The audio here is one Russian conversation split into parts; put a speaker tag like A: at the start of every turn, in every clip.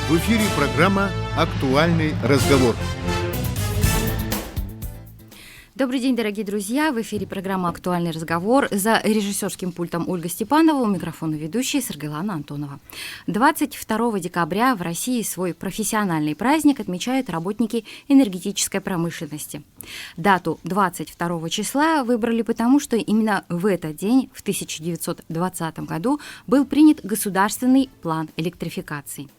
A: В эфире программа «Актуальный разговор».
B: Добрый день, дорогие друзья! В эфире программа «Актуальный разговор». За режиссерским пультом Ольга Степанова, у микрофона ведущая Саргалана Антонова. 22 декабря в России свой профессиональный праздник отмечают работники энергетической промышленности. Дату 22 числа выбрали потому, что именно в этот день, в 1920 году, был принят государственный план электрификации.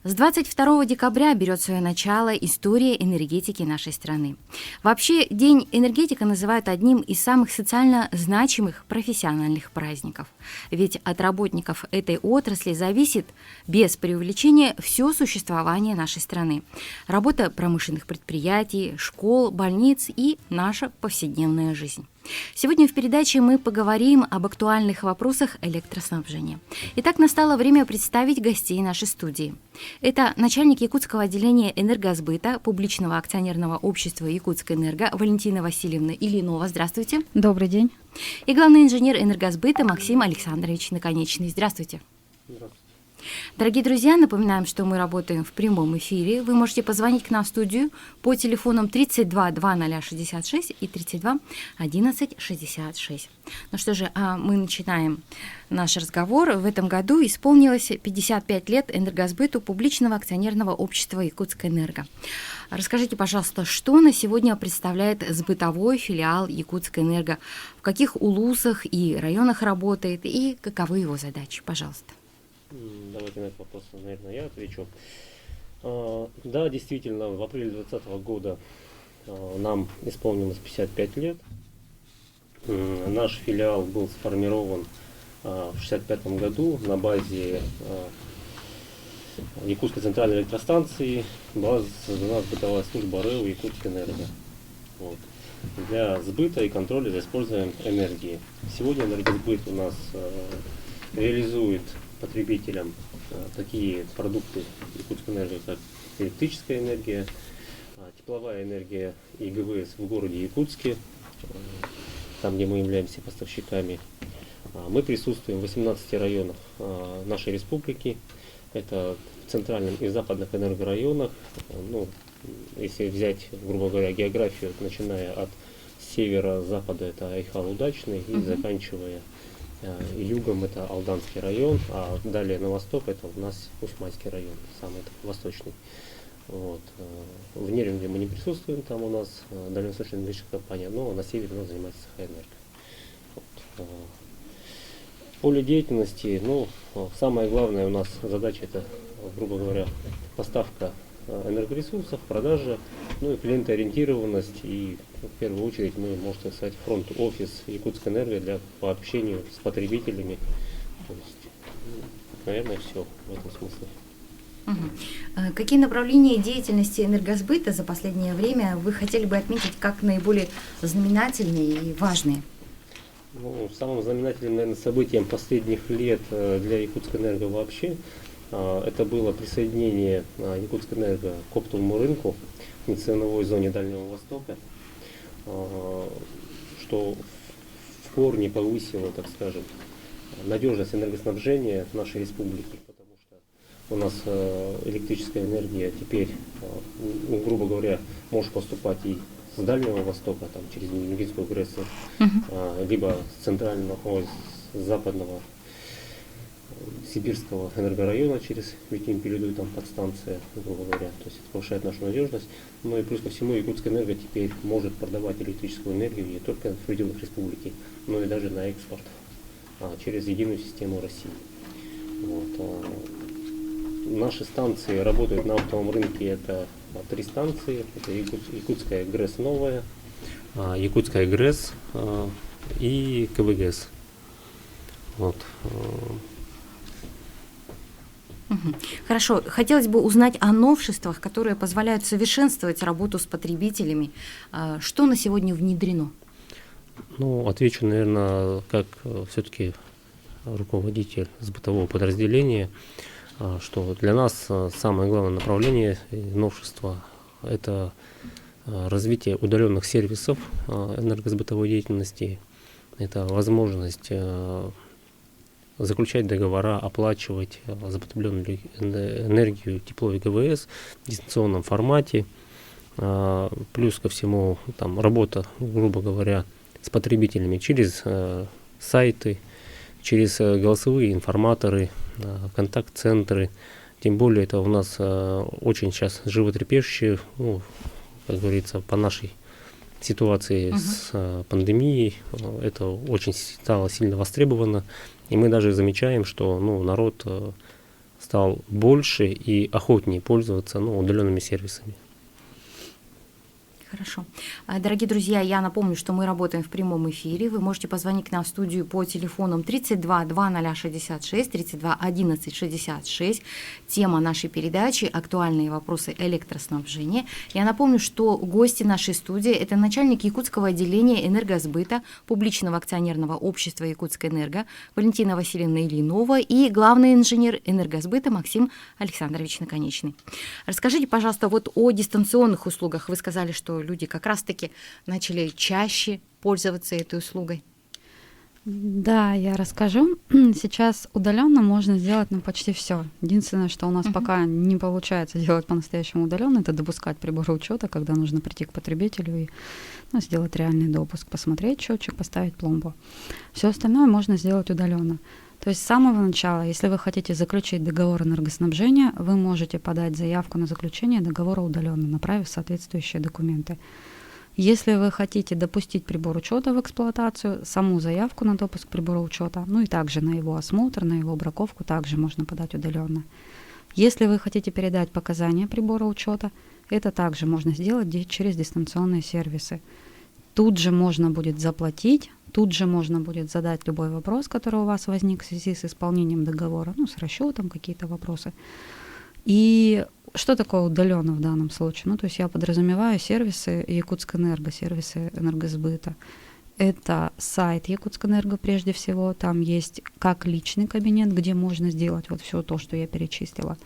B: С 22 декабря берет свое начало история энергетики нашей страны. Вообще, День энергетика называют одним из самых социально значимых профессиональных праздников. Ведь от работников этой отрасли зависит, без преувеличения, все существование нашей страны. Работа промышленных предприятий, школ, больниц и наша повседневная жизнь. Сегодня в передаче мы поговорим об актуальных вопросах электроснабжения. Итак, настало время представить гостей нашей студии. Это начальник якутского отделения энергосбыта публичного акционерного общества «Якутскэнерго» Валентина Васильевна Ильинова. Здравствуйте.
C: Добрый день.
B: И главный инженер энергосбыта Максим Александрович Наконечный. Здравствуйте.
D: Здравствуйте.
B: Дорогие друзья, напоминаем, что мы работаем в прямом эфире. Вы можете позвонить к нам в студию по телефонам 32 2066 и 32 1166. Ну что же, мы начинаем наш разговор. В этом году исполнилось 55 лет энергосбыту публичного акционерного общества «Якутскэнерго». Расскажите, пожалуйста, что на сегодня представляет сбытовой филиал «Якутскэнерго», в каких улусах и районах работает и каковы его задачи? Пожалуйста.
D: Давайте на этот вопрос, наверное, я отвечу. Да, действительно, в апреле 2020 года нам исполнилось 55 лет. Наш филиал был сформирован в 1965 году на базе Якутской центральной электростанции. Была создана сбытовая служба РЭО «Якутскэнерго». Вот. Для сбыта и контроля за использованием энергии. Сегодня энергосбыт у нас реализует потребителям такие продукты Якутскэнерго, как электрическая энергия, тепловая энергия и ГВС в городе Якутске, там, где мы являемся поставщиками. Мы присутствуем в 18 районах нашей республики. Это в центральном и западных энергорайонах. Ну, если взять, грубо говоря, географию, начиная от севера-запада, это Айхал Удачный, и заканчивая югом это Алданский район, а далее на восток это у нас Усманский район, самый такой восточный. Вот. В Нерюнгре мы не присутствуем, там у нас дальневосточная энергетическая компания, но на севере у нас занимается Сахаэнерго. Вот. Поле деятельности, самая главная у нас задача это, грубо говоря, поставка энергоресурсов, продажа, и клиентоориентированность, и в первую очередь мы, можно сказать, фронт-офис Якутскэнерго по общению с потребителями. То есть, наверное, все в этом смысле.
B: Какие направления деятельности энергосбыта за последнее время вы хотели бы отметить как наиболее знаменательные и важные?
D: Самым знаменательным, наверное, событием последних лет для Якутскэнерго вообще это было присоединение Якутскэнерго к оптовому рынку в неценовой зоне Дальнего Востока, что в корне повысило, так скажем, надежность энергоснабжения нашей республики, потому что у нас электрическая энергия теперь, грубо говоря, может поступать и с Дальнего Востока, там, через Нюргинскую ГРЭС, либо с центрального, с западного Сибирского энергорайона через Викимпелиду, там подстанция, грубо говоря, то есть это повышает нашу надежность. Ну и плюс ко всему Якутскэнерго теперь может продавать электрическую энергию не только в пределах республики, но и даже на экспорт через единую систему России. Вот. Наши станции работают на оптовом рынке, это 3 станции, это Якутская ГРЭС новая, Якутская ГРЭС и КВГС. Вот.
B: Хорошо. Хотелось бы узнать о новшествах, которые позволяют совершенствовать работу с потребителями. Что на сегодня внедрено?
D: Отвечу, наверное, как все-таки руководитель сбытового подразделения, что для нас самое главное направление новшества – это развитие удаленных сервисов энергосбытовой деятельности, это возможность заключать договора, оплачивать за потребленную энергию тепло и ГВС в дистанционном формате. Плюс ко всему там работа, грубо говоря, с потребителями через сайты, через голосовые информаторы, контакт-центры. Тем более это у нас очень сейчас животрепещущее, ну, как говорится, по нашей ситуации с пандемией, это очень стало сильно востребовано. И мы даже замечаем, что народ стал больше и охотнее пользоваться удаленными сервисами.
B: Хорошо. Дорогие друзья, я напомню, что мы работаем в прямом эфире. Вы можете позвонить к нам в студию по телефонам 32 2066, 32 11 66. Тема нашей передачи – актуальные вопросы электроснабжения. Я напомню, что гости нашей студии – это начальник Якутского отделения энергосбыта публичного акционерного общества «Якутскэнерго» Валентина Васильевна Ильинова и главный инженер энергосбыта Максим Александрович Наконечный. Расскажите, пожалуйста, вот о дистанционных услугах. Вы сказали, что люди как раз-таки начали чаще пользоваться этой услугой.
C: Да, я расскажу. Сейчас удаленно можно сделать почти все. Единственное, что у нас пока не получается делать по-настоящему удаленно, это допускать приборы учета, когда нужно прийти к потребителю и сделать реальный допуск, посмотреть счетчик, поставить пломбу. Все остальное можно сделать удаленно. То есть с самого начала, если вы хотите заключить договор энергоснабжения, вы можете подать заявку на заключение договора удаленно, направив соответствующие документы. Если вы хотите допустить прибор учета в эксплуатацию, саму заявку на допуск прибора учета, и также на его осмотр, на его браковку также можно подать удаленно. Если вы хотите передать показания прибора учета, это также можно сделать через дистанционные сервисы. Тут же можно будет заплатить, тут же можно будет задать любой вопрос, который у вас возник в связи с исполнением договора, с расчетом какие-то вопросы. И что такое удаленно в данном случае? То есть я подразумеваю сервисы Якутскэнерго, сервисы энергосбыта. Это сайт Якутскэнерго прежде всего, там есть как личный кабинет, где можно сделать вот все то, что я перечислила.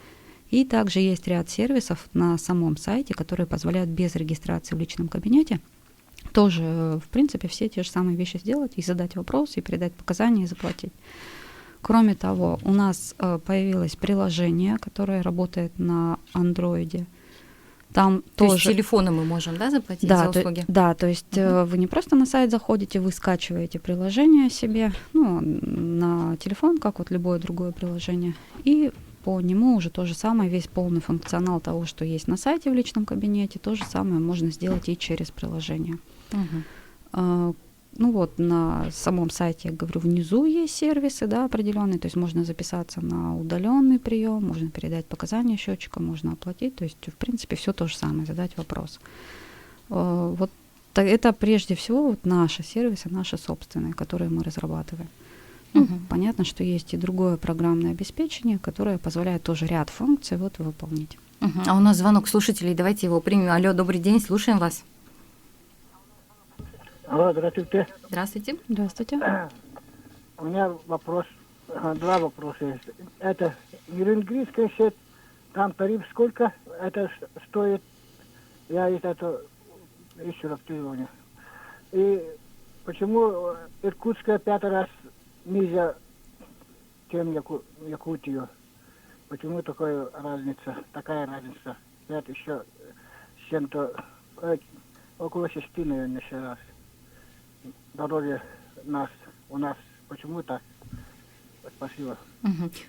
C: И также есть ряд сервисов на самом сайте, которые позволяют без регистрации в личном кабинете тоже, в принципе, все те же самые вещи сделать, и задать вопрос, и передать показания, и заплатить. Кроме того, у нас появилось приложение, которое работает на андроиде. Там
B: то
C: тоже...
B: есть телефона мы можем, заплатить за услуги?
C: То есть вы не просто на сайт заходите, вы скачиваете приложение себе, на телефон, как вот любое другое приложение, и по нему уже то же самое, весь полный функционал того, что есть на сайте в личном кабинете, то же самое можно сделать и через приложение. На самом сайте, я говорю, внизу есть сервисы, определенные, то есть можно записаться на удаленный прием, можно передать показания счетчика, можно оплатить, то есть, в принципе, все то же самое, задать вопрос. Вот это прежде всего наши сервисы, наши собственные, которые мы разрабатываем. Понятно, что есть и другое программное обеспечение, которое позволяет тоже ряд функций выполнить.
B: А у нас звонок слушателей, давайте его примем. Алло, добрый день, слушаем вас.
E: Алло, здравствуйте.
B: Здравствуйте.
C: Здравствуйте.
E: У меня два вопроса есть. Это Еренгрийская сеть, там тариф сколько это стоит? Я это еще раз перезвоню. И почему Иркутская 5 раз нельзя, чем Якутию? Почему такая разница? Это еще с чем-то около 6, наверное, еще раз. Дороги у нас. Почему так? Спасибо.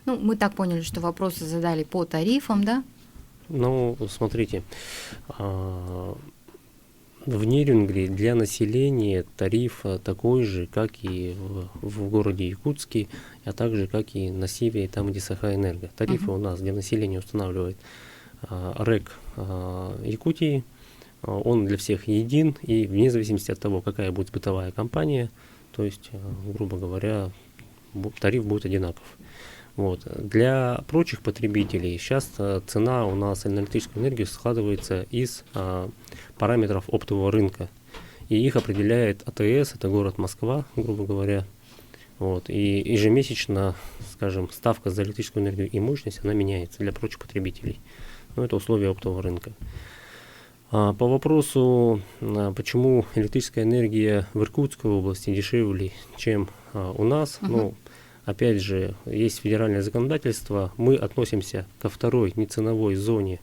B: Мы так поняли, что вопросы задали по тарифам, да?
D: Смотрите, в Нерюнгри для населения тариф такой же, как и в городе Якутске, а также как и на севере, там, где Саха-Энерго. Тарифы у нас для населения устанавливает РЭК Якутии. Он для всех един, и вне зависимости от того, какая будет бытовая компания, то есть, грубо говоря, тариф будет одинаков. Для прочих потребителей сейчас цена у нас на электрическую энергию складывается из параметров оптового рынка. И их определяет АТС, это город Москва, грубо говоря. И ежемесячно, скажем, ставка за электрическую энергию и мощность, она меняется для прочих потребителей. Это условия оптового рынка. По вопросу, почему электрическая энергия в Иркутской области дешевле, чем у нас, Опять же, есть федеральное законодательство, мы относимся ко второй неценовой зоне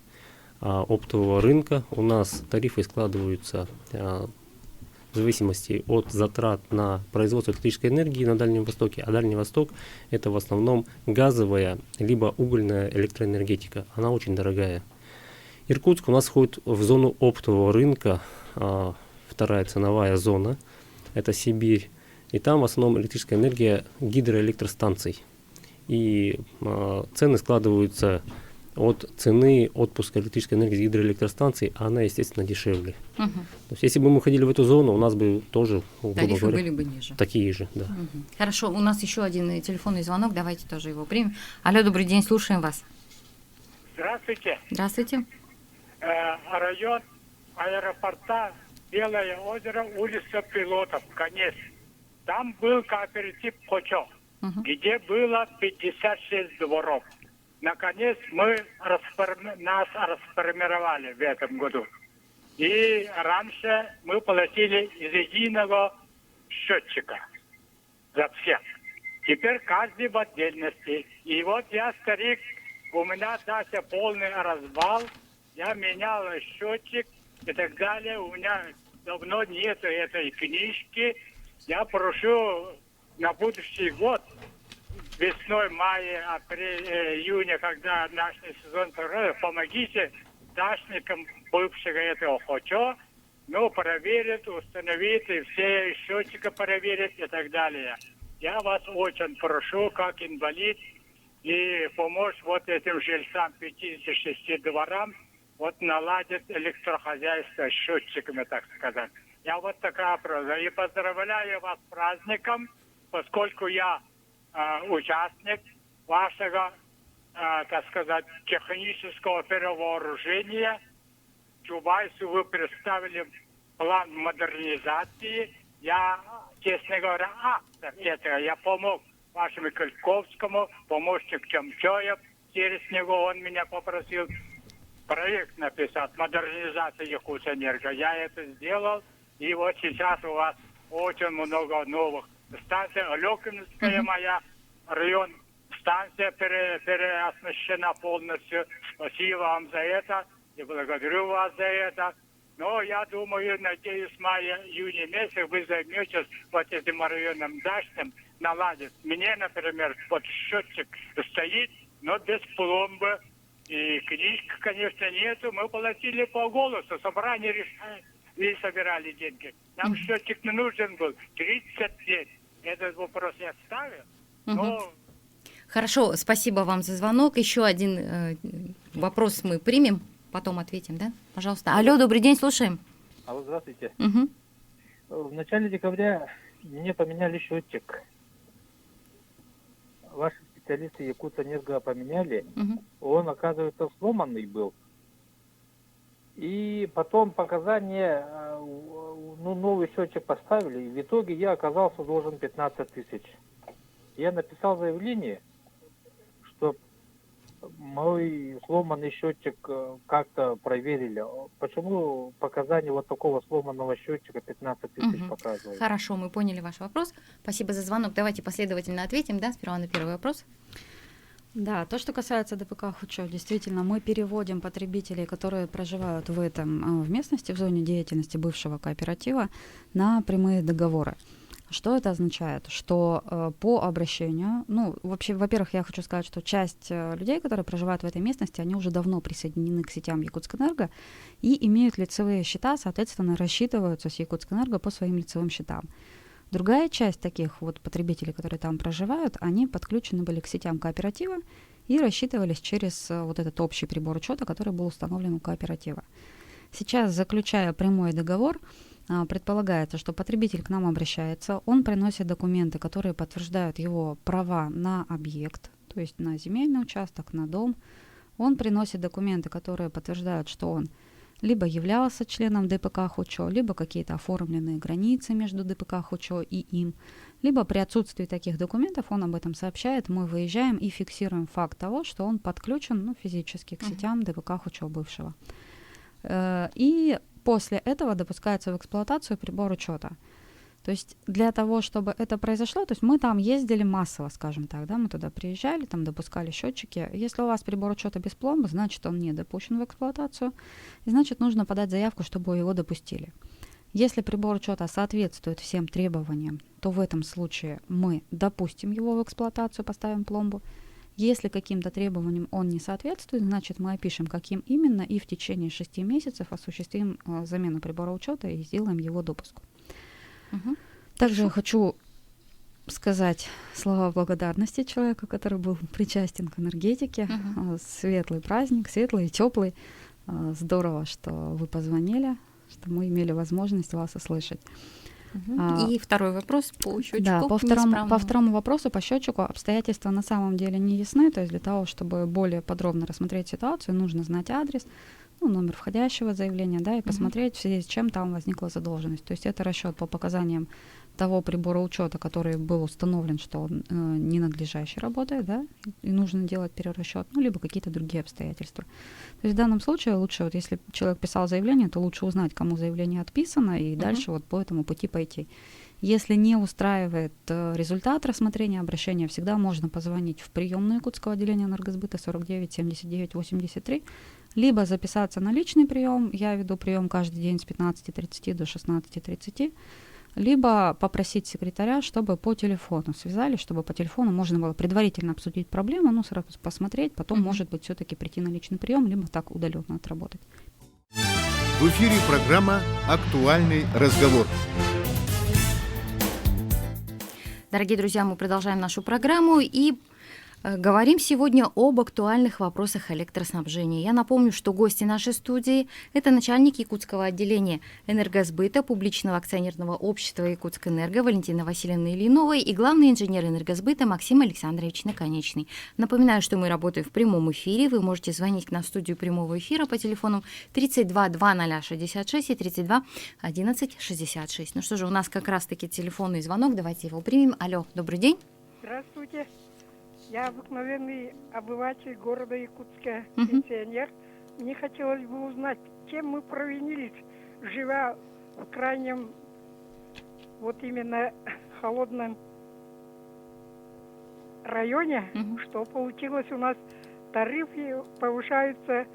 D: оптового рынка. У нас тарифы складываются в зависимости от затрат на производство электрической энергии на Дальнем Востоке, а Дальний Восток — это в основном газовая либо угольная электроэнергетика, она очень дорогая. Иркутск у нас входит в зону оптового рынка, вторая ценовая зона, это Сибирь, и там в основном электрическая энергия гидроэлектростанций. И цены складываются от цены отпуска электрической энергии с гидроэлектростанций, а она, естественно, дешевле. То есть, если бы мы ходили в эту зону, у нас бы тоже, грубо
B: Тарифы
D: говоря,
B: были бы ниже.
D: такие же, да.
B: Хорошо, у нас еще один телефонный звонок, давайте тоже его примем. Алло, добрый день, слушаем вас.
F: Здравствуйте.
B: Здравствуйте.
F: Район аэропорта Белое озеро, улица Пилотов, конец. Там был кооператив «Хочо», где было 56 дворов. Наконец нас расформировали в этом году. И раньше мы платили из единого счетчика за всех. Теперь каждый в отдельности. И вот я старик, у меня дался полный развал, я менял счетчик и так далее. У меня давно нет этой книжки. Я прошу на будущий год, весной, мае, апреле, июня, когда наш сезон торговли, помогите дачникам бывшего этого «Хочо», проверят, установить, и все счетчики проверят и так далее. Я вас очень прошу, как инвалид, и помочь вот этим жильцам 56 дворам наладить электрохозяйство с счетчиками, так сказать. Я вот такая просьба. И поздравляю вас с праздником, поскольку я участник вашего, так сказать, технического перевооружения. Чубайсу вы представили план модернизации. Я, честно говоря, автор этого. Я помог вашему Кольковскому, помощник Чемчоев. Через него он меня попросил проект написать, модернизация Якутэнерго. Я это сделал. И вот сейчас у вас очень много новых станций. Лёкинская моя район, станция переоснащена полностью. Спасибо вам за это. И благодарю вас за это. Но я думаю, надеюсь, в мае-июне месяце вы займетесь вот этим районом дачным, наладить. Мне, например, вот счетчик стоит, но без пломбы. И книжки, конечно, нету. Мы платили по голосу. Собрание решает. И собирали деньги. Нам счетчик не нужен был. 30 лет. Этот вопрос я ставил. Но...
B: Хорошо, спасибо вам за звонок. Еще один вопрос мы примем, потом ответим, да? Пожалуйста. Алло, добрый день, слушаем.
G: Алло, здравствуйте.
B: Угу.
G: В начале декабря мне поменяли счетчик. Ваши специалисты Якутэнерго поменяли. Он, оказывается, сломанный был. И потом показания, новый счетчик поставили, и в итоге я оказался должен 15 тысяч. Я написал заявление, что мой сломанный счетчик как-то проверили. Почему показания вот такого сломанного счетчика 15 тысяч показывают?
B: Хорошо, мы поняли ваш вопрос. Спасибо за звонок. Давайте последовательно ответим, да, сперва на первый вопрос.
C: Да, то, что касается ДПК «Хочо», действительно, мы переводим потребителей, которые проживают в местности, в зоне деятельности бывшего кооператива, на прямые договоры. Что это означает? Что по обращению, вообще, во-первых, я хочу сказать, что часть людей, которые проживают в этой местности, они уже давно присоединены к сетям Якутскэнерго и имеют лицевые счета, соответственно, рассчитываются с Якутскэнерго по своим лицевым счетам. Другая часть таких вот потребителей, которые там проживают, они подключены были к сетям кооператива и рассчитывались через вот этот общий прибор учета, который был установлен у кооператива. Сейчас, заключая прямой договор, предполагается, что потребитель к нам обращается, он приносит документы, которые подтверждают его права на объект, то есть на земельный участок, на дом. Он приносит документы, которые подтверждают, что он либо являлся членом ДПК «Хочо», либо какие-то оформленные границы между ДПК «Хочо» и им, либо при отсутствии таких документов он об этом сообщает, мы выезжаем и фиксируем факт того, что он подключен физически к сетям ДПК «Хочо» бывшего. И после этого допускается в эксплуатацию прибор учета. То есть для того, чтобы это произошло, то есть мы там ездили массово, скажем так, да, мы туда приезжали, там допускали счетчики. Если у вас прибор учета без пломбы, значит, он не допущен в эксплуатацию, и значит, нужно подать заявку, чтобы его допустили. Если прибор учета соответствует всем требованиям, то в этом случае мы допустим его в эксплуатацию, поставим пломбу. Если каким-то требованиям он не соответствует, значит, мы опишем, каким именно, и в течение 6 месяцев осуществим замену прибора учета и сделаем его допуск. Также хочу сказать слова благодарности человеку, который был причастен к энергетике. Светлый праздник, светлый и теплый. Здорово, что вы позвонили, что мы имели возможность вас услышать.
B: И второй вопрос по счетчику.
C: Да, по второму вопросу, по счетчику, обстоятельства на самом деле не ясны. То есть для того, чтобы более подробно рассмотреть ситуацию, нужно знать адрес, номер входящего заявления, да, и посмотреть, в связи с чем там возникла задолженность. То есть это расчет по показаниям того прибора учета, который был установлен, что он ненадлежащий работает, да, и нужно делать перерасчет, либо какие-то другие обстоятельства. То есть в данном случае лучше, вот если человек писал заявление, то лучше узнать, кому заявление отписано, и дальше вот по этому пути пойти. Если не устраивает результат рассмотрения обращения, всегда можно позвонить в приемную Якутского отделения энергосбыта 49 79 83, либо записаться на личный прием, я веду прием каждый день с 15:30 до 16:30, либо попросить секретаря, чтобы по телефону связали, чтобы по телефону можно было предварительно обсудить проблему, сразу посмотреть, потом, может быть, все-таки прийти на личный прием, либо так удаленно отработать.
A: В эфире программа «Актуальный разговор».
B: Дорогие друзья, мы продолжаем нашу программу и говорим сегодня об актуальных вопросах электроснабжения. Я напомню, что гости нашей студии – это начальник Якутского отделения энергосбыта публичного акционерного общества «Якутскэнерго» Валентина Васильевна Ильинова и главный инженер энергосбыта Максим Александрович Наконечный. Напоминаю, что мы работаем в прямом эфире. Вы можете звонить к нам в студию прямого эфира по телефонам 32 2066 и 32 11 66. Ну что же, у нас как раз-таки телефонный звонок. Давайте его примем. Алло, добрый день.
H: Здравствуйте. Я обыкновенный обыватель города Якутска, пенсионер. Мне хотелось бы узнать, чем мы провинились, живя в крайнем, вот именно холодном районе, что получилось у нас, тарифы повышаются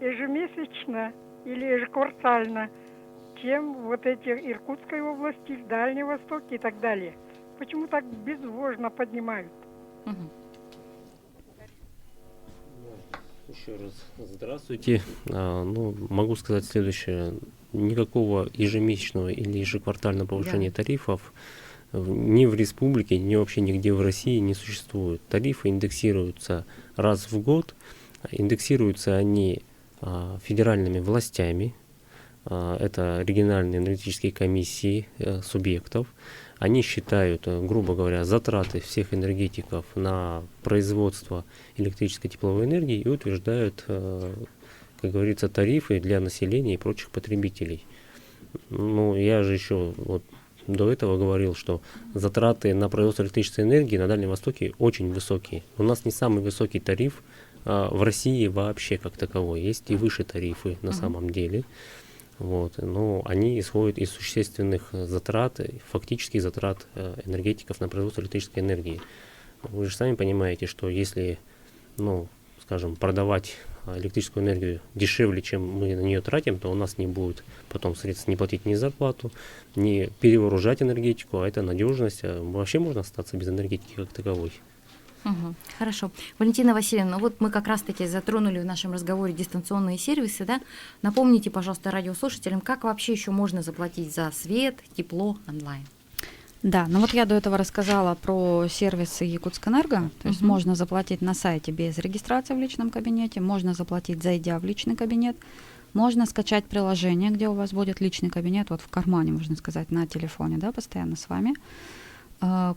H: ежемесячно или ежеквартально, чем вот эти Иркутской области, Дальний Восток и так далее. Почему так безбожно поднимают?
D: Еще раз здравствуйте. Могу сказать следующее. Никакого ежемесячного или ежеквартального повышения тарифов ни в республике, ни вообще нигде в России не существует. Тарифы индексируются раз в год. Индексируются они федеральными властями. Это региональные энергетические комиссии субъектов. Они считают, грубо говоря, затраты всех энергетиков на производство электрической тепловой энергии и утверждают, как говорится, тарифы для населения и прочих потребителей. Я же еще до этого говорил, что затраты на производство электрической энергии на Дальнем Востоке очень высокие. У нас не самый высокий тариф в России вообще как таковой. Есть и выше тарифы на самом деле. Но они исходят из существенных затрат, фактических затрат энергетиков на производство электрической энергии. Вы же сами понимаете, что если, продавать электрическую энергию дешевле, чем мы на нее тратим, то у нас не будет потом средств не платить ни зарплату, ни перевооружать энергетику, а это надежность. Вообще можно остаться без энергетики как таковой.
B: Хорошо. Валентина Васильевна, мы как раз-таки затронули в нашем разговоре дистанционные сервисы, да? Напомните, пожалуйста, радиослушателям, как вообще еще можно заплатить за свет, тепло онлайн?
C: Да, я до этого рассказала про сервисы Якутскэнерго, то есть можно заплатить на сайте без регистрации в личном кабинете, можно заплатить, зайдя в личный кабинет, можно скачать приложение, где у вас будет личный кабинет, в кармане, можно сказать, на телефоне, да, постоянно с вами.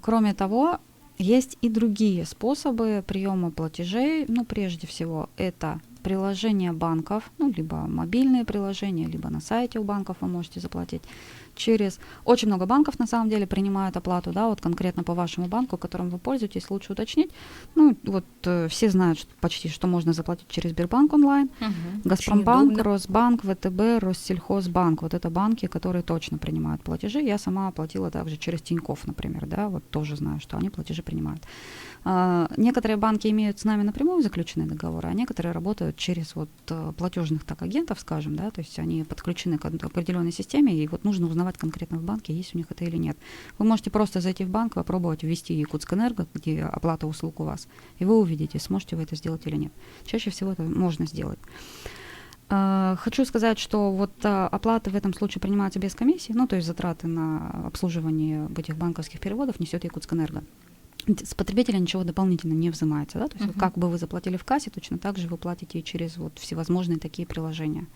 C: Кроме того, есть и другие способы приема платежей. Прежде всего, это приложения банков, либо мобильные приложения, либо на сайте у банков вы можете заплатить. через... Очень много банков на самом деле принимают оплату, да, вот конкретно по вашему банку, которым вы пользуетесь, лучше уточнить. Ну, вот все знают почти, что можно заплатить через Сбербанк онлайн, Газпромбанк, Росбанк, ВТБ, Россельхозбанк. Вот это банки, которые точно принимают платежи. Я сама оплатила также через Тинькофф, например, да, вот тоже знаю, что они платежи принимают. Некоторые банки имеют с нами напрямую заключенные договоры, а некоторые работают через вот платежных так агентов, скажем, да, то есть они подключены к определенной системе, и вот нужно узнавать конкретно в банке, есть у них это или нет. Вы можете просто зайти в банк, попробовать ввести Якутскэнерго, где оплата услуг у вас, и вы увидите, сможете вы это сделать или нет. Чаще всего это можно сделать. Хочу сказать, что вот оплата в этом случае принимается без комиссии, ну, то есть затраты на обслуживание этих банковских переводов несет Якутскэнерго. С потребителя ничего дополнительно не взимается, да, то есть как бы вы заплатили в кассе, точно так же вы платите и через вот всевозможные такие приложения.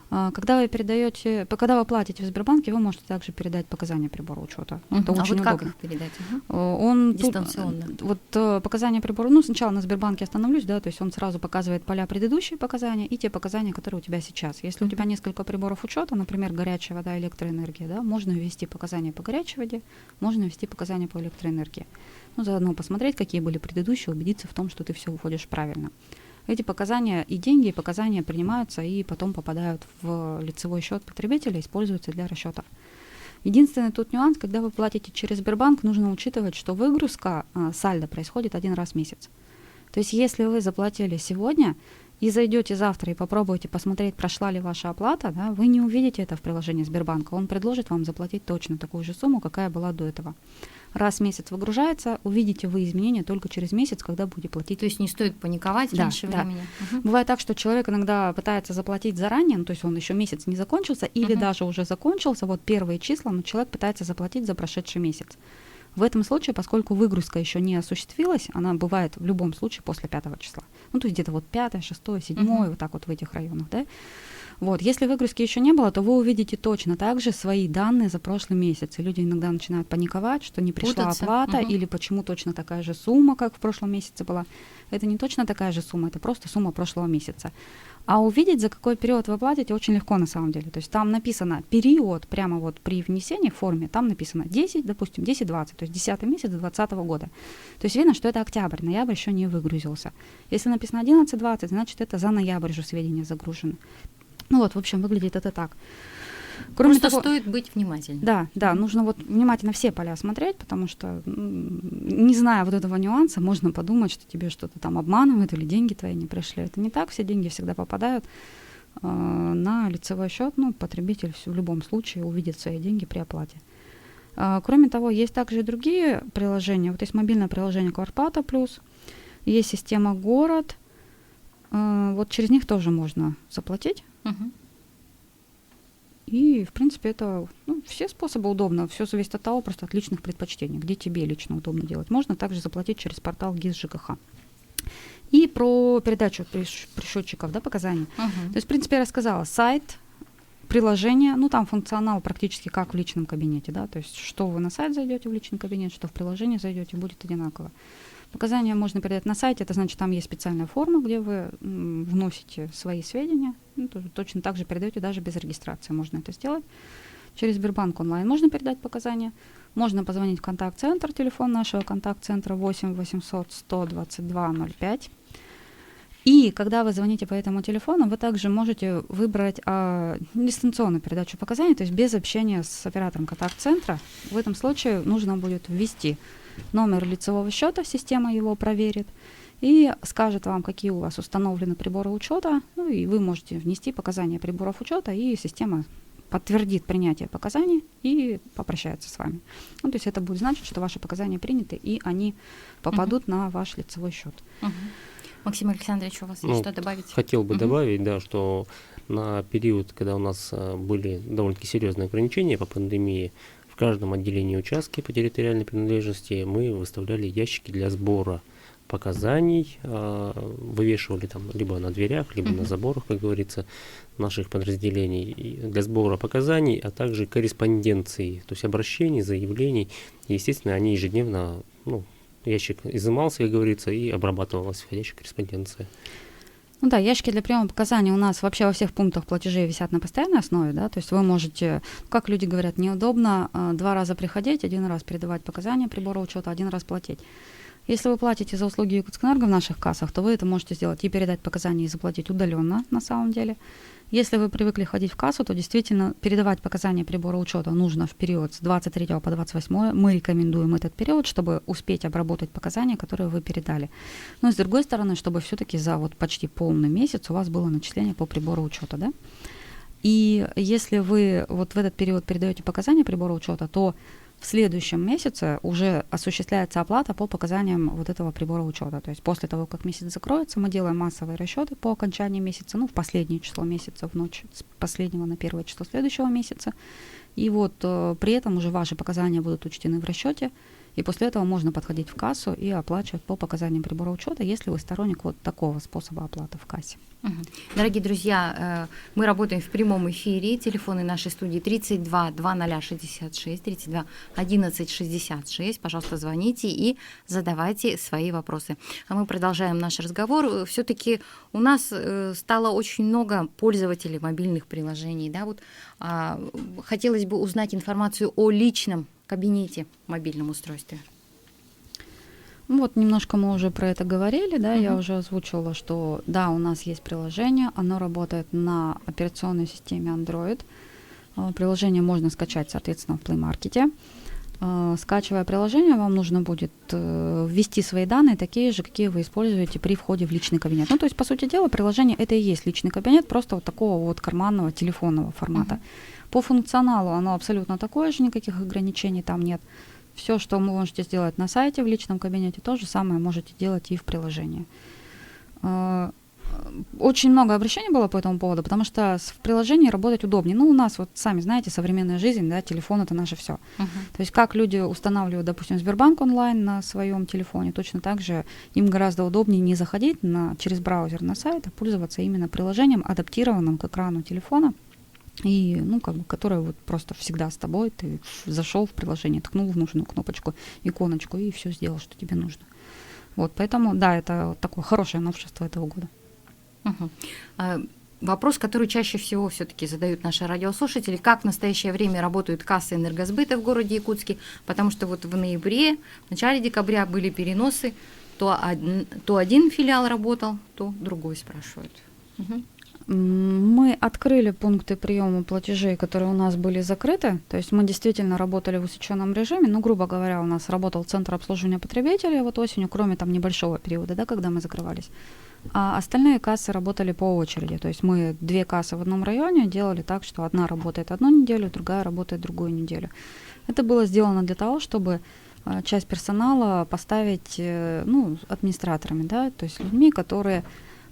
C: Когда вы платите в Сбербанке, вы можете также передать показания прибора учета. Это очень удобно.
B: Как их передать?
C: Он
B: дистанционно.
C: Показания прибора, сначала на Сбербанке остановлюсь, да, то есть он сразу показывает поля предыдущие показания и те показания, которые у тебя сейчас. Если у тебя несколько приборов учета, например, горячая вода, электроэнергия, да, можно ввести показания по горячей воде, можно ввести показания по электроэнергии. Заодно посмотреть, какие были предыдущие, убедиться в том, что ты все вводишь правильно. Эти показания и деньги, и показания принимаются и потом попадают в лицевой счет потребителя, используются для расчетов. Единственный тут нюанс, когда вы платите через Сбербанк, нужно учитывать, что выгрузка сальдо происходит один раз в месяц. То есть если вы заплатили сегодня и зайдете завтра и попробуете посмотреть, прошла ли ваша оплата, да, вы не увидите это в приложении Сбербанка. Он предложит вам заплатить точно такую же сумму, какая была до этого. Раз в месяц выгружается, увидите вы изменения только через месяц, когда будете платить.
B: То есть не стоит паниковать раньше времени.
C: Бывает так, что человек иногда пытается заплатить заранее, то есть он еще месяц не закончился, или даже уже закончился, вот первые числа, но человек пытается заплатить за прошедший месяц. В этом случае, поскольку выгрузка еще не осуществилась, она бывает в любом случае после 5 числа. То есть где-то вот 5, 6, 7, вот так вот в этих районах, да. Вот, если выгрузки еще не было, то вы увидите точно так же свои данные за прошлый месяц. И люди иногда начинают паниковать, что не пришла оплата, или почему точно такая же сумма, как в прошлом месяце была. Это не точно такая же сумма, это просто сумма прошлого месяца. А увидеть, за какой период вы платите, очень легко на самом деле. То есть там написано период, прямо вот при внесении в форме, там написано 10, допустим, 10-20, то есть 10 месяц 2020 года. То есть видно, что это октябрь, ноябрь еще не выгрузился. Если написано 11-20, значит это за ноябрь уже сведения загружены. В общем, выглядит это так.
B: Кроме того, стоит быть внимательным.
C: Да, нужно вот внимательно все поля смотреть, потому что, не зная вот этого нюанса, можно подумать, что тебе что-то там обманывают или деньги твои не пришли. Это не так, все деньги всегда попадают на лицевой счет, потребитель в любом случае увидит свои деньги при оплате. Кроме того, есть также и другие приложения. Вот есть мобильное приложение Квартплата Плюс, есть система Город, вот через них тоже можно заплатить. И, в принципе, это все способы удобно. Все зависит от того, просто от личных предпочтений, где тебе лично удобно делать. Можно также заплатить через портал ГИС ЖКХ. И про передачу пришётчиков, показаний. То есть, в принципе, я рассказала. Сайт, приложение, там функционал практически как в личном кабинете, да, то есть что вы на сайт зайдете в личный кабинет, что в приложение зайдете, будет одинаково. Показания можно передать на сайте, это значит, там есть специальная форма, где вы вносите свои сведения, тоже точно так же передаете, даже без регистрации можно это сделать. Через Сбербанк онлайн можно передать показания, можно позвонить в контакт-центр, телефон нашего контакт-центра 8 800 122 05. И когда вы звоните по этому телефону, вы также можете выбрать дистанционную передачу показаний, то есть без общения с оператором контакт-центра. В этом случае нужно будет ввести номер лицевого счета, система его проверит и скажет вам, какие у вас установлены приборы учета, и вы можете внести показания приборов учета, и система подтвердит принятие показаний и попрощается с вами. То есть это будет значить, что ваши показания приняты, и они попадут на ваш лицевой счет.
B: Максим Александрович, у вас есть что добавить?
D: Хотел бы добавить, что на период, когда у нас были довольно-таки серьезные ограничения по пандемии, в каждом отделении участка по территориальной принадлежности мы выставляли ящики для сбора показаний, вывешивали там либо на дверях, либо на заборах, как говорится, наших подразделений, для сбора показаний, а также корреспонденции, то есть обращений, заявлений. И, естественно, они ежедневно, ящик изымался, как говорится, и обрабатывалась входящая корреспонденция.
C: Ну да, ящики для приема показаний у нас вообще во всех пунктах платежей висят на постоянной основе, да, то есть вы можете, как люди говорят, неудобно 2 раза приходить, 1 раз передавать показания прибора учета, 1 раз платить. Если вы платите за услуги Якутскэнерго в наших кассах, то вы это можете сделать и передать показания, и заплатить удаленно на самом деле. Если вы привыкли ходить в кассу, то действительно передавать показания прибора учета нужно в период с 23 по 28. Мы рекомендуем этот период, чтобы успеть обработать показания, которые вы передали. Но с другой стороны, чтобы все-таки за вот почти полный месяц у вас было начисление по прибору учета, да? И если вы вот в этот период передаете показания прибора учета, то в следующем месяце уже осуществляется оплата по показаниям вот этого прибора учета. То есть после того, как месяц закроется, мы делаем массовые расчеты по окончании месяца, ну, в последнее число месяца, в ночь с последнего на первое число следующего месяца. И вот при этом уже ваши показания будут учтены в расчете, и после этого можно подходить в кассу и оплачивать по показаниям прибора учета, если вы сторонник вот такого способа оплаты в кассе.
B: Дорогие друзья, мы работаем в прямом эфире. Телефоны нашей студии 32 2066, 32 11 66. Пожалуйста, звоните и задавайте свои вопросы. А мы продолжаем наш разговор. Все-таки у нас стало очень много пользователей мобильных приложений. Да? Вот, хотелось бы узнать информацию о личном кабинете в мобильном устройстве.
C: Ну вот немножко мы уже про это говорили, да, я уже озвучила, что да, у нас есть приложение, оно работает на операционной системе Android. Приложение можно скачать, соответственно, в Play Market. Скачивая приложение, вам нужно будет ввести свои данные, такие же, какие вы используете при входе в личный кабинет. Ну, то есть, по сути дела, приложение это и есть личный кабинет, просто вот такого вот карманного телефонного формата. По функционалу оно абсолютно такое же, никаких ограничений там нет. Все, что вы можете сделать на сайте в личном кабинете, то же самое можете делать и в приложении. Очень много обращений было по этому поводу, потому что в приложении работать удобнее. Ну, у нас, вот сами знаете, современная жизнь, да, телефон — это наше все. То есть как люди устанавливают, допустим, Сбербанк онлайн на своем телефоне, точно так же им гораздо удобнее не заходить через браузер на сайт, а пользоваться именно приложением, адаптированным к экрану телефона, и, ну, как бы, которое вот просто всегда с тобой. Ты зашел в приложение, ткнул в нужную кнопочку, иконочку, и все сделал, что тебе нужно. Вот, поэтому, да, это такое хорошее новшество этого года.
B: Вопрос, который чаще всего все-таки задают наши радиослушатели: как в настоящее время работают кассы энергосбыта в городе Якутске, потому что вот в ноябре, в начале декабря были переносы, то один филиал работал, то другой, спрашивают.
C: Мы открыли пункты приема платежей, которые у нас были закрыты, то есть мы действительно работали в усеченном режиме, ну, грубо говоря, у нас работал центр обслуживания потребителей вот осенью, кроме там небольшого периода, да, когда мы закрывались, а остальные кассы работали по очереди, то есть мы 2 кассы в одном районе делали так, что одна работает одну неделю, другая работает другую неделю. Это было сделано для того, чтобы часть персонала поставить, ну, администраторами, да, то есть людьми, которые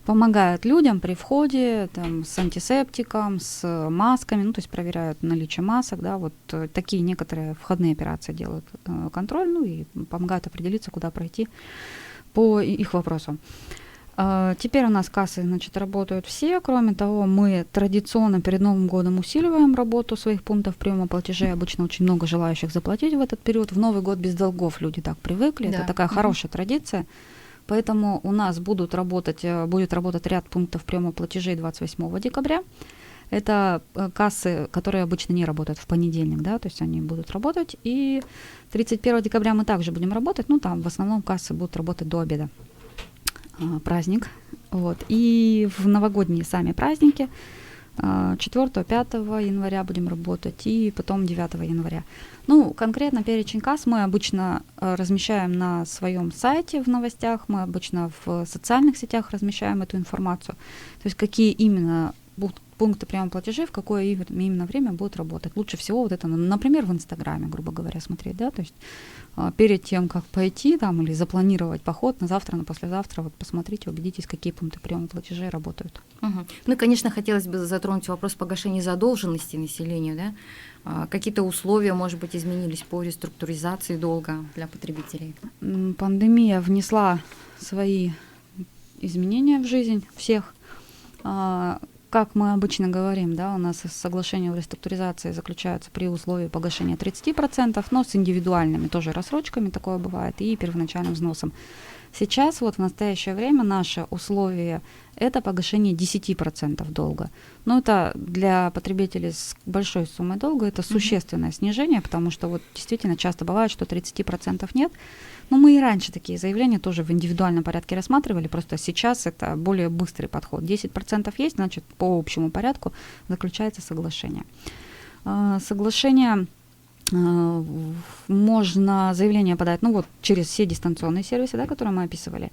C: помогают людям при входе там, с антисептиком, с масками, ну, то есть проверяют наличие масок, да, вот такие некоторые входные операции делают контроль, ну, и помогают определиться, куда пройти по их вопросу. Теперь у нас кассы, значит, работают все. Кроме того, мы традиционно перед Новым годом усиливаем работу своих пунктов приема платежей. Обычно очень много желающих заплатить в этот период. В Новый год без долгов люди так привыкли. Да. Это такая хорошая традиция. Поэтому у нас будет работать ряд пунктов приема платежей 28 декабря. Это кассы, которые обычно не работают в понедельник, да, то есть они будут работать. И 31 декабря мы также будем работать, ну, там в основном кассы будут работать до обеда. Праздник. Вот. И в новогодние сами праздники 4-5 января будем работать, и потом 9 января. Ну, конкретно перечень касс мы обычно размещаем на своем сайте в новостях, мы обычно в социальных сетях размещаем эту информацию. То есть какие именно пункты приема платежей, в какое именно время будут работать. Лучше всего вот это, например, в Инстаграме, грубо говоря, смотреть, да, то есть перед тем, как пойти там или запланировать поход на завтра, на послезавтра, вот посмотрите, убедитесь, какие пункты приема платежей работают.
B: Ну и, конечно, хотелось бы затронуть вопрос погашения задолженности населению, да? Какие-то условия, может быть, изменились по реструктуризации долга для потребителей?
C: Пандемия внесла свои изменения в жизнь всех. Как мы обычно говорим, да, у нас соглашение о реструктуризации заключается при условии погашения 30%, но с индивидуальными тоже рассрочками, такое бывает, и первоначальным взносом Сейчас вот в настоящее время наше условие – это погашение 10% долга. Но это для потребителей с большой суммой долга это существенное снижение, потому что вот действительно часто бывает, что 30% нет. Но мы и раньше такие заявления тоже в индивидуальном порядке рассматривали, просто сейчас это более быстрый подход. 10% есть, значит, по общему порядку заключается соглашение. Соглашение можно заявление подать, ну вот через все дистанционные сервисы, да, которые мы описывали.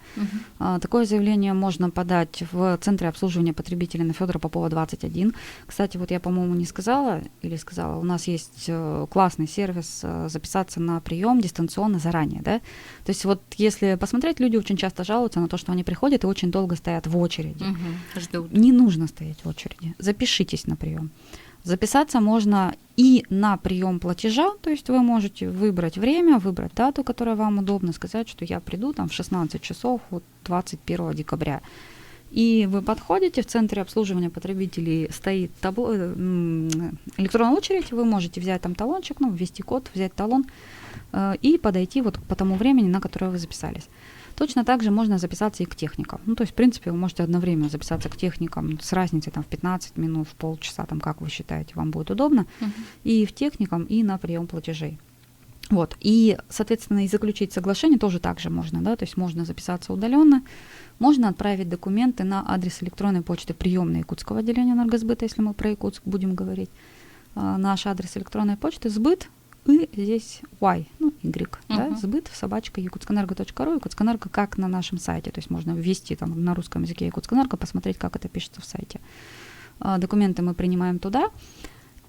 C: Такое заявление можно подать в Центре обслуживания потребителей на Федора Попова 21. Кстати, вот я, по-моему, не сказала или сказала, у нас есть классный сервис записаться на прием дистанционно заранее, да. То есть вот если посмотреть, люди очень часто жалуются на то, что они приходят и очень долго стоят в очереди.
B: Ждут.
C: Не нужно стоять в очереди. Запишитесь на прием. Записаться можно и на прием платежа, то есть вы можете выбрать время, выбрать дату, которая вам удобно, сказать, что я приду там в 16 часов вот 21 декабря. И вы подходите, в Центре обслуживания потребителей стоит электронная очередь, вы можете взять там талончик, ввести код, взять талон и подойти вот по тому времени, на которое вы записались. Точно так же можно записаться и к техникам. Ну, то есть, в принципе, вы можете одновременно записаться к техникам с разницей там, в 15 минут, в полчаса, там, как вы считаете, вам будет удобно, и в техникам, и на прием платежей. Вот. И, соответственно, и заключить соглашение тоже так же можно, да, то есть можно записаться удаленно, можно отправить документы на адрес электронной почты приемной Якутского отделения энергосбыта, если мы про Якутск будем говорить. Наш адрес электронной почты сбыт, и здесь Y, Y, да, сбыт, @якутскэнерго.ру, Якутскэнерго как на нашем сайте, то есть можно ввести там на русском языке Якутскэнерго, посмотреть, как это пишется в сайте. Документы мы принимаем туда,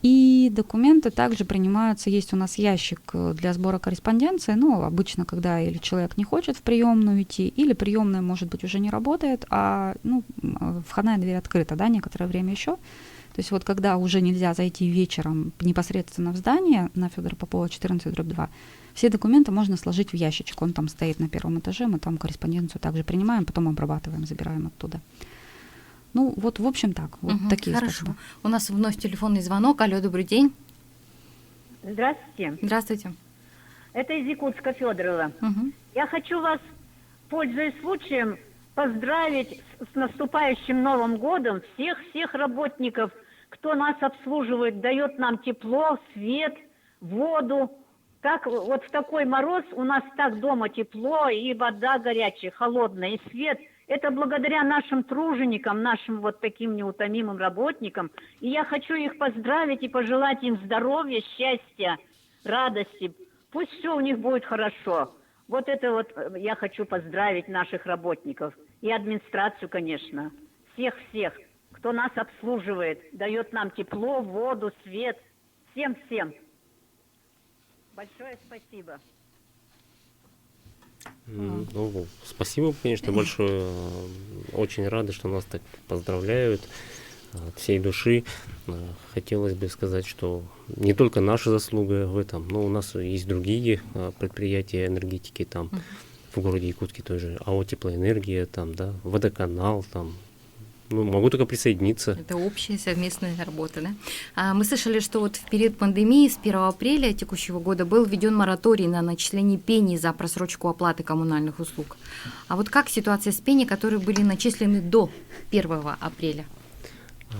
C: и документы также принимаются, есть у нас ящик для сбора корреспонденции, обычно, когда или человек не хочет в приемную идти, или приемная, может быть, уже не работает, а входная дверь открыта, да, некоторое время еще. То есть вот когда уже нельзя зайти вечером непосредственно в здание на Федора Попова 14/2, все документы можно сложить в ящичек. Он там стоит на первом этаже, мы там корреспонденцию также принимаем, потом обрабатываем, забираем оттуда. Ну вот, в общем, так. Вот такие
B: Хорошо.
C: способы.
B: У нас вновь телефонный звонок. Алло, добрый день.
I: Здравствуйте.
B: Здравствуйте.
I: Это из Якутска Федорова. Я хочу вас, пользуясь случаем, поздравить с наступающим Новым годом всех работников, кто нас обслуживает, дает нам тепло, свет, воду. Так вот в такой мороз у нас так дома тепло, и вода горячая, холодная, и свет. Это благодаря нашим труженикам, нашим вот таким неутомимым работникам. И я хочу их поздравить и пожелать им здоровья, счастья, радости. Пусть все у них будет хорошо. Вот это вот я хочу поздравить наших работников. И администрацию, конечно. Всех-всех, кто нас обслуживает, дает нам тепло, воду, свет. Всем-всем. Большое спасибо.
D: Спасибо, конечно, большое. Очень рады, что нас так поздравляют от всей души. Хотелось бы сказать, что не только наша заслуга в этом, но у нас есть другие предприятия энергетики там в городе Якутске тоже, АО «Теплоэнергия», там, да, водоканал, там. Могу только присоединиться.
B: Это общая совместная работа, да? Мы слышали, что вот в период пандемии с 1 апреля текущего года был введен мораторий на начисление пений за просрочку оплаты коммунальных услуг. А вот как ситуация с пений, которые были начислены до 1 апреля?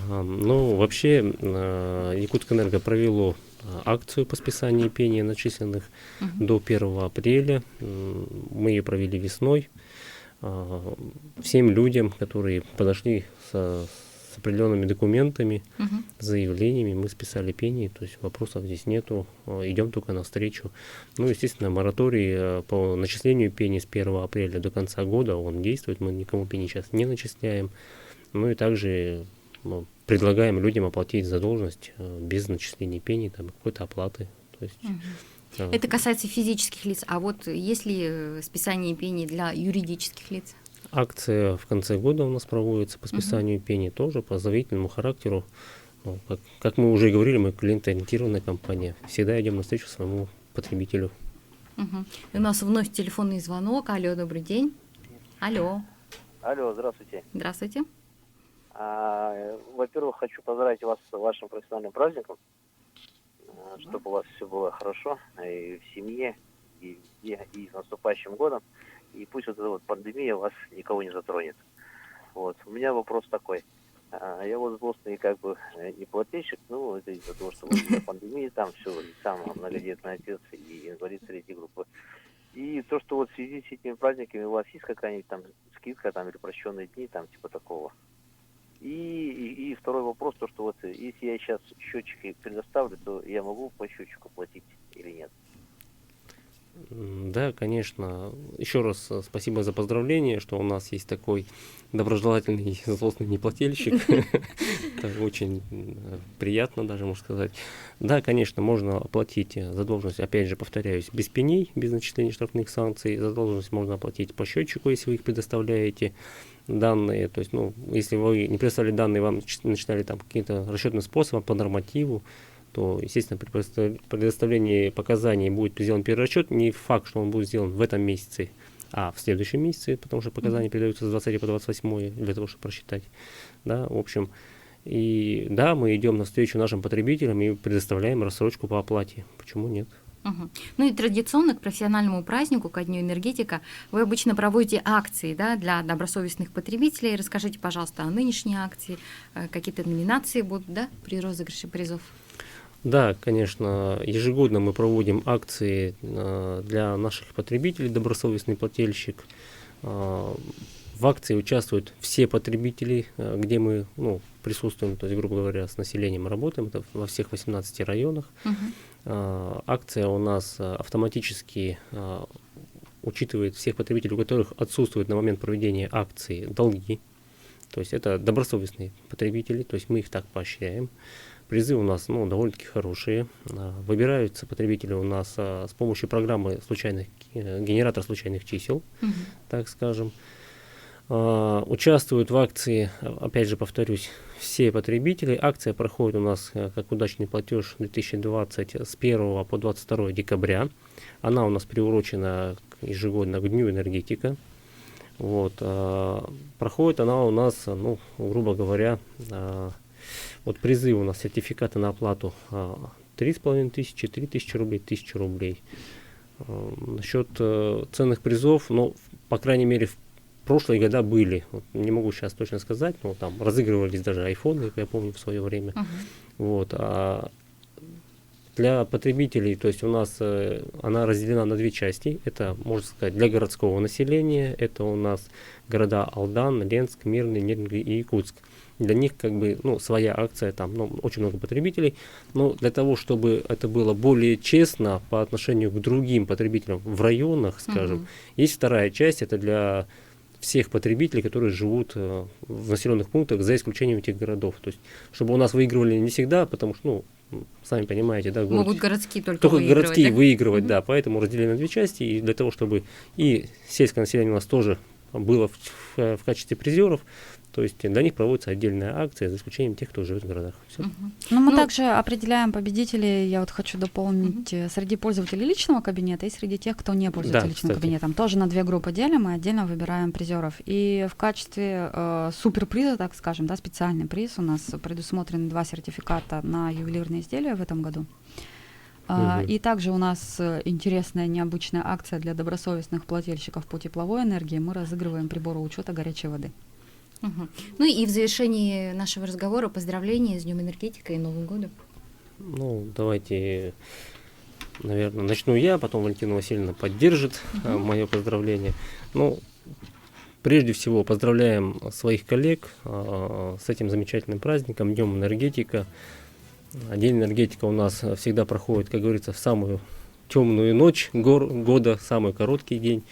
D: Вообще Якутскэнерго провело акцию по списанию пений, начисленных до 1 апреля. Мы ее провели весной. Всем людям, которые подошли с определенными документами, заявлениями, мы списали пени, то есть вопросов здесь нету, идем только навстречу. Естественно, мораторий по начислению пени с 1 апреля до конца года, он действует, мы никому пени сейчас не начисляем. И также предлагаем людям оплатить задолженность без начисления пени, там, какой-то оплаты. То есть,
B: это касается физических лиц, а вот есть ли списание пени для юридических лиц?
D: Акция в конце года у нас проводится по списанию пени, тоже по заявительному характеру. Как мы уже говорили, мы клиентоориентированная компания, всегда идем навстречу своему потребителю.
B: У нас вновь телефонный звонок. Алло, добрый день. Алло.
J: Алло, здравствуйте.
B: Здравствуйте.
J: Во-первых, хочу поздравить вас с вашим профессиональным праздником, чтобы у вас все было хорошо и в семье, и с наступающим годом. и пусть вот эта вот пандемия вас никого не затронет. Вот. У меня вопрос такой. Я вот злостный как бы не плательщик, ну, это из-за того, что из-за пандемии там все, сам многодетный отец и инвалид средней группы. И то, что вот в связи с этими праздниками у вас есть какая-нибудь там скидка там или прощенные дни, там типа такого. И второй вопрос, то, что вот если я сейчас счетчики предоставлю, то я могу по счетчику платить или нет?
D: Да, конечно. Еще раз спасибо за поздравление, что у нас есть такой доброжелательный, злостный неплательщик. Это очень приятно даже, можно сказать. Да, конечно, можно оплатить задолженность, опять же, повторяюсь, без пеней, без начисления штрафных санкций. Задолженность можно оплатить по счетчику, если вы их предоставляете. Данные, то есть, ну, если вы не предоставили данные, вам начинали там каким-то расчетным способом по нормативу, то, естественно, при предоставлении показаний будет сделан перерасчет. Не факт, что он будет сделан в этом месяце, а в следующем месяце, потому что показания передаются с 20 по 28 для того, чтобы просчитать. Да, в общем, и да, мы идем навстречу нашим потребителям и предоставляем рассрочку по оплате. Почему нет?
B: Угу. Ну и традиционно к профессиональному празднику, ко Дню энергетика, вы обычно проводите акции, да, для добросовестных потребителей. Расскажите, пожалуйста, о нынешней акции, какие-то номинации будут, да, при розыгрыше призов?
D: Да, конечно, ежегодно мы проводим акции для наших потребителей, добросовестный плательщик. В акции участвуют все потребители, где мы присутствуем, то есть, грубо говоря, с населением работаем, это во всех 18 районах. Акция у нас автоматически учитывает всех потребителей, у которых отсутствуют на момент проведения акции долги. То есть это добросовестные потребители, то есть мы их так поощряем. Призы у нас довольно-таки хорошие. Выбираются потребители у нас с помощью программы генератор случайных чисел, так скажем. Участвуют в акции, опять же повторюсь, все потребители. Акция проходит у нас как удачный платеж 2020 с 1 по 22 декабря. Она у нас приурочена ежегодно к Дню энергетика. Вот. Проходит она у нас, грубо говоря, вот призы у нас, сертификаты на оплату 3500, 3000 рублей, 1000 рублей. Насчет ценных призов, по крайней мере, в прошлые года были, не могу сейчас точно сказать, но там разыгрывались даже айфоны, я помню, в свое время. Вот. Для потребителей, то есть у нас она разделена на две части. Это, можно сказать, для городского населения. Это у нас города Алдан, Ленск, Мирный, Неринг и Якутск. Для них как бы своя акция, там очень много потребителей. Но для того, чтобы это было более честно по отношению к другим потребителям в районах, скажем, есть вторая часть, это для всех потребителей, которые живут в населенных пунктах, за исключением этих городов. То есть, чтобы у нас выигрывали не всегда, потому что, сами понимаете, да,
B: могут городские только
D: городские
B: да?
D: выигрывать, да, поэтому разделили на две части, и для того, чтобы и сельское население у нас тоже было в качестве призеров, то есть для них проводится отдельная акция, за исключением тех, кто живет в городах. Всё.
C: Мы также определяем победителей, я вот хочу дополнить, среди пользователей личного кабинета и среди тех, кто не пользуется личным кабинетом. Тоже на две группы делим и отдельно выбираем призеров. И в качестве суперприза, так скажем, да, специальный приз у нас предусмотрены 2 сертификата на ювелирные изделия в этом году. И также у нас интересная, необычная акция для добросовестных плательщиков по тепловой энергии. Мы разыгрываем приборы учета горячей воды.
B: Ну и в завершении нашего разговора поздравления с Днем энергетика и Новым годом.
D: Давайте, наверное, начну я, потом Валентина Васильевна поддержит мое поздравление. Прежде всего поздравляем своих коллег с этим замечательным праздником, Днем энергетика. День энергетика у нас всегда проходит, как говорится, в самую темную ночь года, самый короткий день.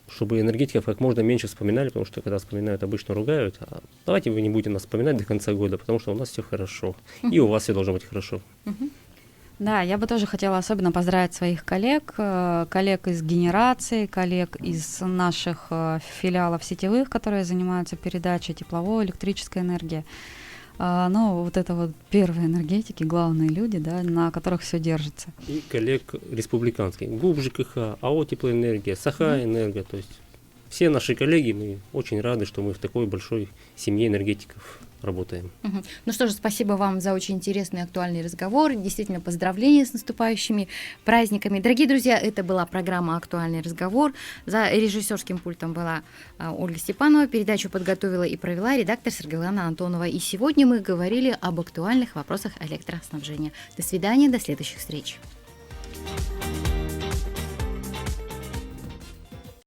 D: Чтобы энергетиков как можно меньше вспоминали, потому что когда вспоминают, обычно ругают. Давайте вы не будете нас вспоминать до конца года, потому что у нас все хорошо. И у вас все должно быть хорошо.
C: Да, я бы тоже хотела особенно поздравить своих коллег из генерации, коллег из наших филиалов сетевых, которые занимаются передачей тепловой, электрической энергии. Вот это вот первые энергетики, главные люди, да, на которых все держится.
D: И коллег республиканских, ГУП ЖКХ, АО Теплоэнергия, Саха-Энерго, то есть все наши коллеги, мы очень рады, что мы в такой большой семье энергетиков. работаем.
B: Ну что же, спасибо вам за очень интересный и актуальный разговор. Действительно, поздравления с наступающими праздниками. Дорогие друзья, это была программа «Актуальный разговор». За режиссерским пультом была Ольга Степанова. Передачу подготовила и провела редактор Сергейлана Антонова. И сегодня мы говорили об актуальных вопросах электроснабжения. До свидания, до следующих встреч.